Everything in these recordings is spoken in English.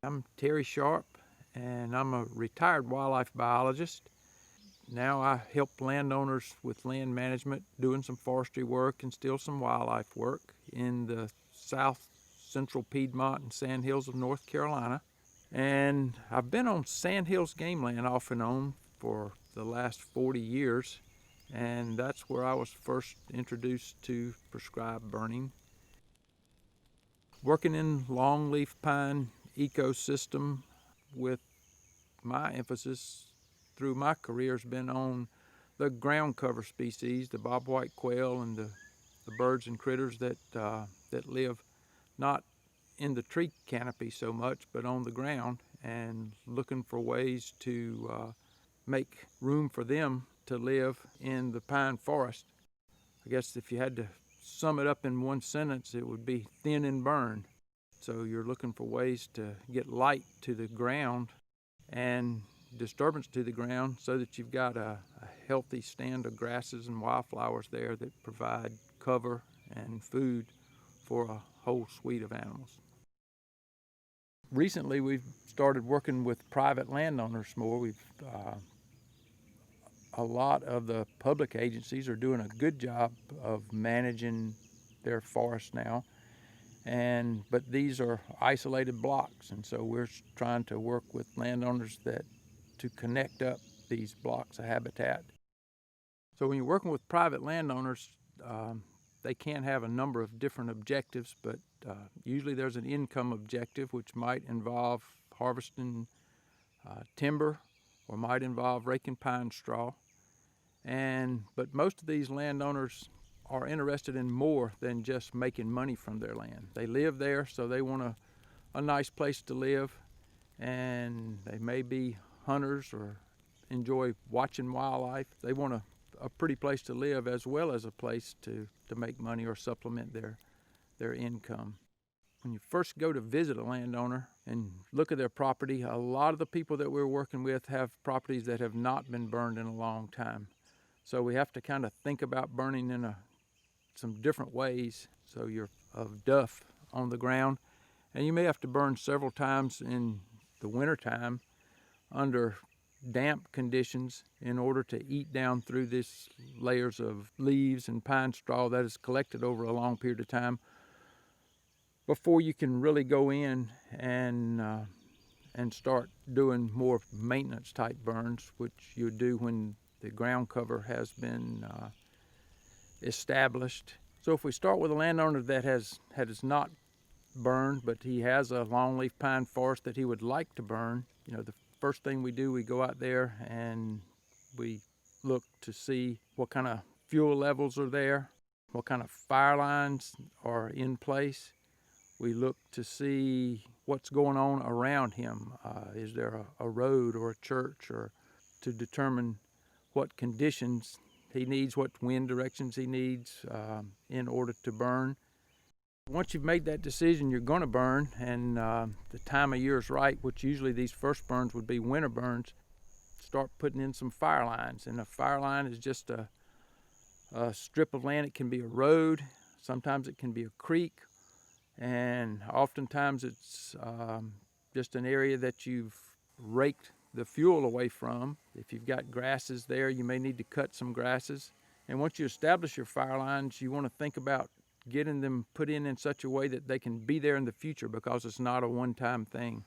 I'm Terry Sharpe, and I'm a retired wildlife biologist. Now I help landowners with land management, doing some forestry work and still some wildlife work in the south central Piedmont and Sandhills of North Carolina. And I've been on Sandhills game land off and on for the last 40 years, and that's where I was first introduced to prescribed burning. Working in Longleaf Pine ecosystem, with my emphasis through my career has been on the ground cover species, the bobwhite quail and the birds and critters that live not in the tree canopy so much, but on the ground, and looking for ways to make room for them to live in the pine forest. I guess if you had to sum it up in one sentence, it would be thin and burn. So you're looking for ways to get light to the ground and disturbance to the ground so that you've got a healthy stand of grasses and wildflowers there that provide cover and food for a whole suite of animals. Recently, we've started working with private landowners more. A lot of the public agencies are doing a good job of managing their forests now, but these are isolated blocks, and so we're trying to work with landowners to connect up these blocks of habitat. So when you're working with private landowners, they can have a number of different objectives, but usually there's an income objective, which might involve harvesting timber or might involve raking pine straw. But most of these landowners are interested in more than just making money from their land. They live there, so they want a nice place to live, and they may be hunters or enjoy watching wildlife. They want a pretty place to live as well as a place to make money or supplement their income. When you first go to visit a landowner and look at their property, a lot of the people that we're working with have properties that have not been burned in a long time. So we have to kind of think about burning in some different ways. So you're of duff on the ground, and you may have to burn several times in the wintertime under damp conditions in order to eat down through these layers of leaves and pine straw that is collected over a long period of time before you can really go in and start doing more maintenance type burns, which you do when the ground cover has been established. So if we start with a landowner that has not burned, but he has a longleaf pine forest that he would like to burn, the first thing we do, we go out there and we look to see what kind of fuel levels are there, what kind of fire lines are in place. We look to see what's going on around him. Is there a road or a church, or to determine what conditions he needs, what wind directions he needs in order to burn. Once you've made that decision you're going to burn, and the time of year is right, which usually these first burns would be winter burns, start putting in some fire lines. And a fire line is just a strip of land. It can be a road, sometimes it can be a creek, and oftentimes it's just an area that you've raked the fuel away from. If you've got grasses there, you may need to cut some grasses. And once you establish your fire lines, you want to think about getting them put in such a way that they can be there in the future, because it's not a one-time thing.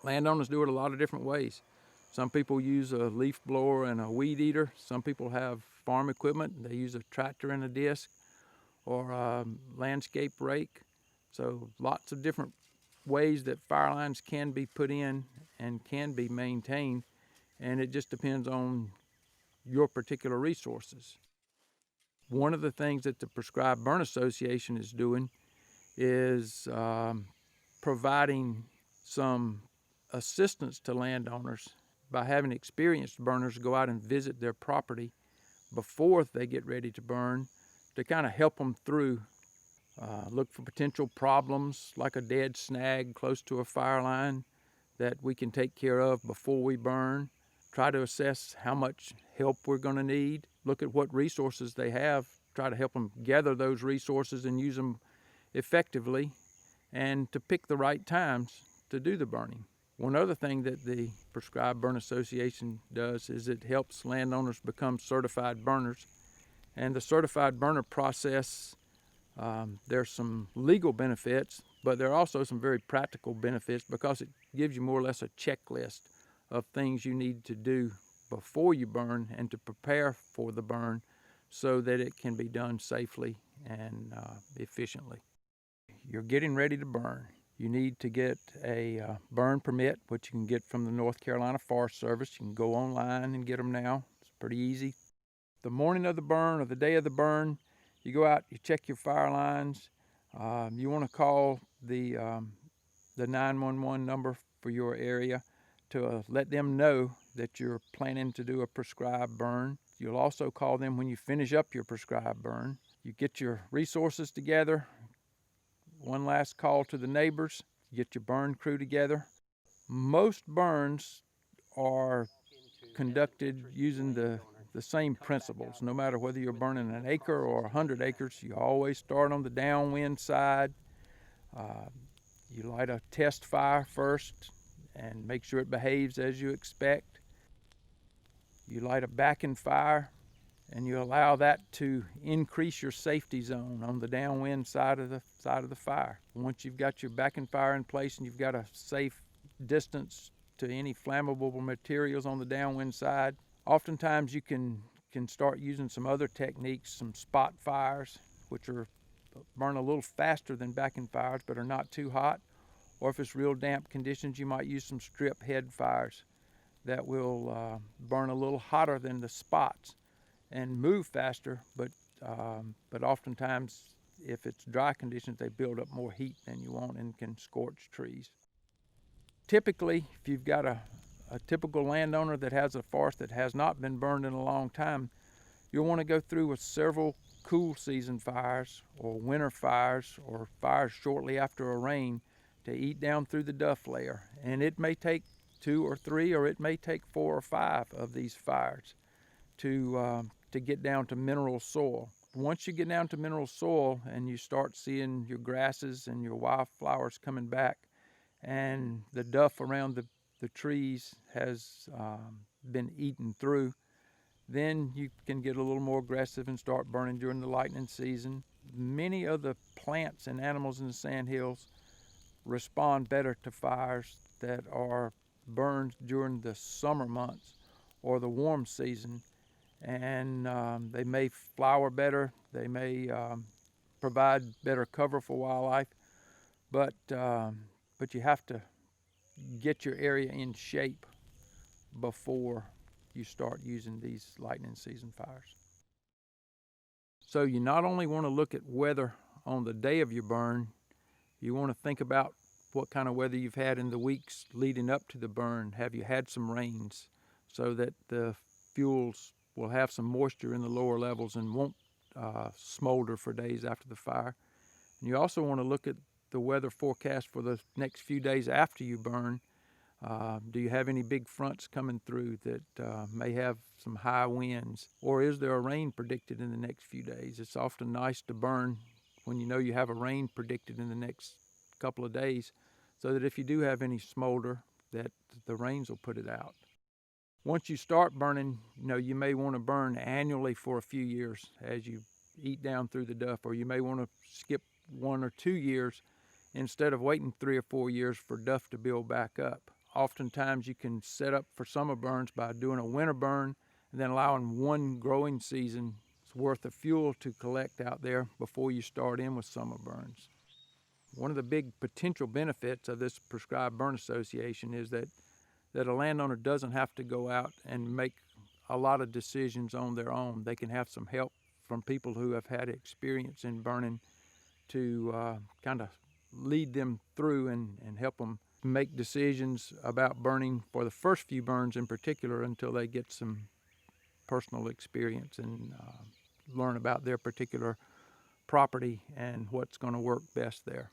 Landowners do it a lot of different ways. Some people use a leaf blower and a weed eater. Some people have farm equipment. They use a tractor and a disc, or a landscape rake. So lots of different ways that fire lines can be put in and can be maintained, and it just depends on your particular resources. One of the things that the Prescribed Burn Association is doing is providing some assistance to landowners by having experienced burners go out and visit their property before they get ready to burn, to kind of help them through. Look for potential problems like a dead snag close to a fire line that we can take care of before we burn. Try to assess how much help we're going to need. Look at what resources they have. Try to help them gather those resources and use them effectively. and to pick the right times to do the burning. One other thing that the Prescribed Burn Association does is it helps landowners become certified burners. And the certified burner process, there's some legal benefits, but there are also some very practical benefits because it gives you more or less a checklist of things you need to do before you burn and to prepare for the burn so that it can be done safely and efficiently. You're getting ready to burn. You need to get a burn permit, which you can get from the North Carolina Forest Service. You can go online and get them now. It's pretty easy. The morning of the burn or the day of the burn, you go out, you check your fire lines. You want to call the 911 number for your area to let them know that you're planning to do a prescribed burn. You'll also call them when you finish up your prescribed burn. You get your resources together. One last call to the neighbors. Get your burn crew together. Most burns are conducted using the same principles. No matter whether you're burning an acre or 100 acres, you always start on the downwind side. You light a test fire first and make sure it behaves as you expect. You light a backing fire and you allow that to increase your safety zone on the downwind side of the fire. Once you've got your backing fire in place and you've got a safe distance to any flammable materials on the downwind side, oftentimes you can start using some other techniques, some spot fires, which burn a little faster than backing fires but are not too hot. Or if it's real damp conditions, you might use some strip head fires that will burn a little hotter than the spots and move faster, but oftentimes if it's dry conditions, they build up more heat than you want and can scorch trees. Typically, if you've got a typical landowner that has a forest that has not been burned in a long time, you'll want to go through with several cool season fires or winter fires or fires shortly after a rain to eat down through the duff layer. And it may take 2 or 3 or it may take 4 or 5 of these fires to get down to mineral soil. Once you get down to mineral soil and you start seeing your grasses and your wildflowers coming back and the duff around the trees has been eaten through, then you can get a little more aggressive and start burning during the lightning season. Many of the plants and animals in the sandhills respond better to fires that are burned during the summer months or the warm season, and they may flower better, they may provide better cover for wildlife, but you have to get your area in shape before you start using these lightning season fires. So you not only want to look at weather on the day of your burn, you want to think about what kind of weather you've had in the weeks leading up to the burn. Have you had some rains so that the fuels will have some moisture in the lower levels and won't smolder for days after the fire? And you also want to look at the weather forecast for the next few days after you burn. Do you have any big fronts coming through that may have some high winds? Or is there a rain predicted in the next few days? It's often nice to burn when you know you have a rain predicted in the next couple of days, so that if you do have any smolder, that the rains will put it out. Once you start burning, you may want to burn annually for a few years as you eat down through the duff, or you may want to skip 1 or 2 years instead of waiting 3 or 4 years for duff to build back up. Oftentimes you can set up for summer burns by doing a winter burn and then allowing 1 growing season's worth of fuel to collect out there before you start in with summer burns. One of the big potential benefits of this Prescribed Burn Association is that a landowner doesn't have to go out and make a lot of decisions on their own. They can have some help from people who have had experience in burning to kind of lead them through and help them make decisions about burning for the first few burns in particular until they get some personal experience and learn about their particular property and what's going to work best there.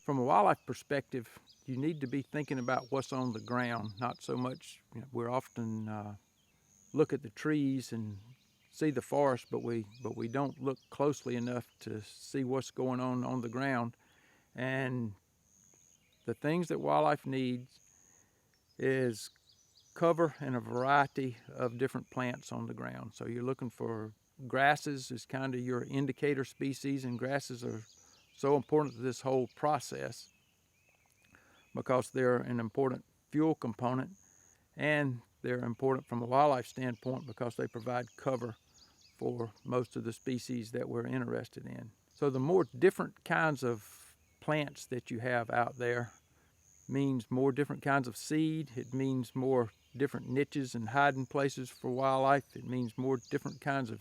From a wildlife perspective, you need to be thinking about what's on the ground, not so much, we're often look at the trees and see the forest, but we don't look closely enough to see what's going on the ground. And the things that wildlife needs is cover and a variety of different plants on the ground. So you're looking for grasses is kind of your indicator species, and grasses are so important to this whole process because they're an important fuel component, and they're important from a wildlife standpoint because they provide cover for most of the species that we're interested in. So the more different kinds of plants that you have out there means more different kinds of seed. It means more different niches and hiding places for wildlife. It means more different kinds of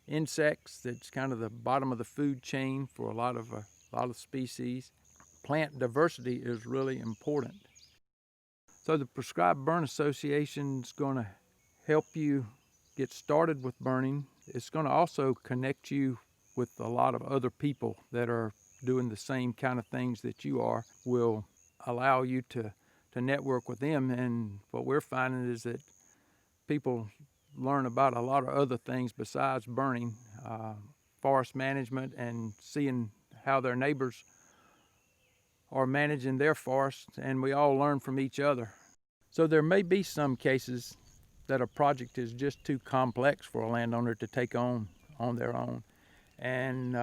insects. That's kind of the bottom of the food chain for a lot of species. Plant diversity is really important. So the Prescribed Burn Association is going to help you get started with burning. It's going to also connect you with a lot of other people that are doing the same kind of things that you are. Will allow you to network with them, and what we're finding is that people learn about a lot of other things besides burning, forest management, and seeing how their neighbors are managing their forests, and we all learn from each other. So there may be some cases that a project is just too complex for a landowner to take on their own, and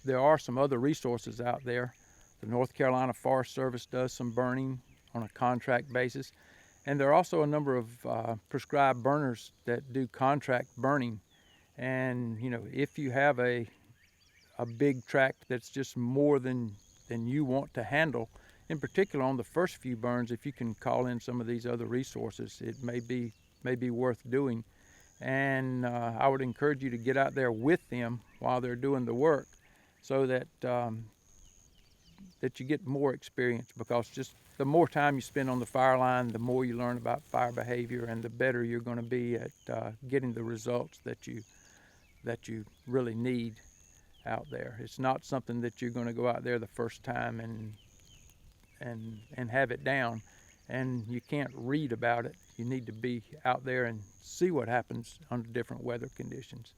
there are some other resources out there. The North Carolina Forest Service does some burning on a contract basis, and there are also a number of prescribed burners that do contract burning. And if you have a big tract that's just more than you want to handle, in particular on the first few burns, if you can call in some of these other resources, it may be worth doing. And I would encourage you to get out there with them while they're doing the work, so that that you get more experience, because just the more time you spend on the fire line, the more you learn about fire behavior, and the better you're going to be at getting the results that you really need out there. It's not something that you're going to go out there the first time and have it down, and you can't read about it. You need to be out there and see what happens under different weather conditions.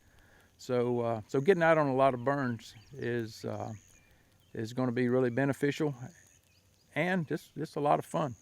So getting out on a lot of burns is going to be really beneficial, and just a lot of fun.